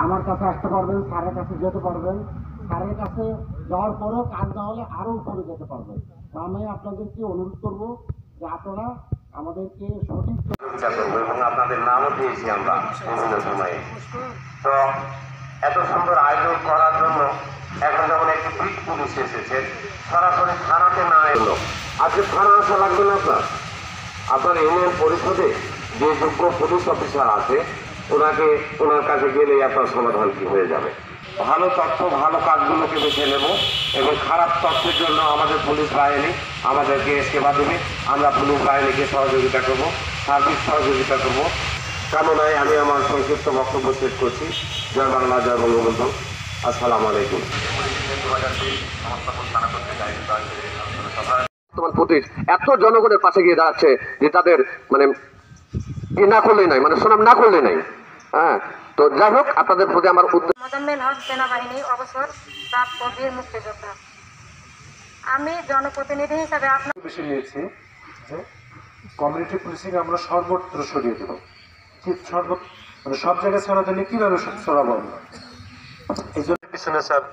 আমার কাছে আসতে পারবেন, স্যারের কাছে যেতে পারবেন, স্যারের কাছে যাওয়ার পরেও কাজ না হলে আরো উপরে যেতে পারবেন। তো আমি আপনাদেরকে অনুরোধ করব যে আপনারা আমাদেরকে সঠিক চেষ্টা করবো এবং আপনাদের নামও দিয়েছি আমরা বিভিন্ন সময়ে। তো এত সুন্দর আয়োজন করার জন্য এখন যখন একটি বিট পুলিশ এসেছে, সরাসরি থানাতে না এলো, আজকে থানা আসা লাগবে না আপনার। আপনার ইউনিয়ন পরিষদে যে যোগ্য পুলিশ অফিসার আছে ওনার কাছে গেলেই আপনার সমাধান কি হয়ে যাবে। ভালো তথ্য ভালো কাজগুলোকে বেছে নেব এবং খারাপ তথ্যের জন্য আমাদের পুলিশ বাহিনী আমাদেরকে সেবা দেবে। আমরা পুলিশ বাহিনীকে সহযোগিতা করব, সার্বিক সহযোগিতা করব। কামনায় আমি আমার সংক্ষিপ্ত বক্তব্য শেষ করছি। জয় বাংলা, জয় বঙ্গবন্ধু। আসসালামু আলাইকুম। বর্তমান পুলিশ এত জনগণের পাশে গিয়ে দাঁড়াচ্ছে যে তাদের মানে না করলেই নাই, মানে সুনাম না করলেই নাই। হ্যাঁ, তো যাই হোক, আপনাদের প্রতি আমার মোজাম্মেল হক, সেনাবাহিনী অবসর প্রাপ্ত বীর মুক্তিযোদ্ধা। আমি জনপ্রতিনিধি হিসাবে আপনার বেশি নিয়েছি যে কমিউনিটি পুলিশিং আমরা সর্বত্র ছড়িয়ে দেবো। মানে সব জায়গায় ছড়াতে হলে কিভাবে ছড়াবো আমরা, এই জন্য পিছনে স্যার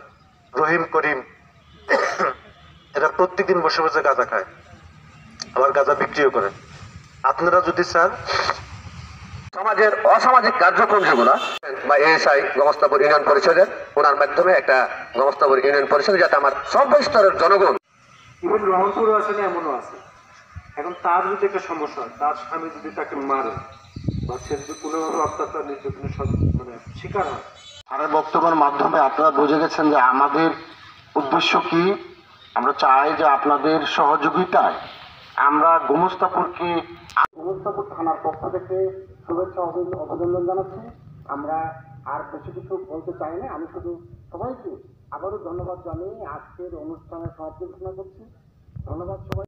রহিম করিম এরা প্রত্যেকদিন বসে বসে গাঁজা খায়, আবার গাঁজা বিক্রিও করে। আপনারা যদি স্যার সমাজের অসামাজিক কার্যক্রম যেগুলো বা এএসআই গমস্তাপুর ইউনিয়ন পরিষদের ওনার মাধ্যমে একটা গমস্তাপুর ইউনিয়ন পরিষদে যাতে আমার সর্বস্তরের জনগণ, ইভেন রহমপুরও আছে না, এমনও আছে। এখন তার যদি একটা সমস্যা হয়, তার স্বামী যদি তাকে মারে বা সে যদি কোনোভাবে অত্যাচার নির্যাতনের মানে শিকার হয়, স্যারের বক্তব্যের মাধ্যমে আপনারা বুঝে গেছেন যে আমাদের উদ্দেশ্য কি। আমরা চাই যে আপনাদের সহযোগিতায় আমরা গোমস্তাপুর থানার পক্ষ থেকে শুভেচ্ছা অভিনন্দন জানাচ্ছি। আমরা আর বেশি কিছু বলতে চাই না। আমি শুধু সবাইকে আবারও ধন্যবাদ জানিয়ে আজকের অনুষ্ঠানের সমাপ্তি ঘোষণা করছি। ধন্যবাদ সবাই।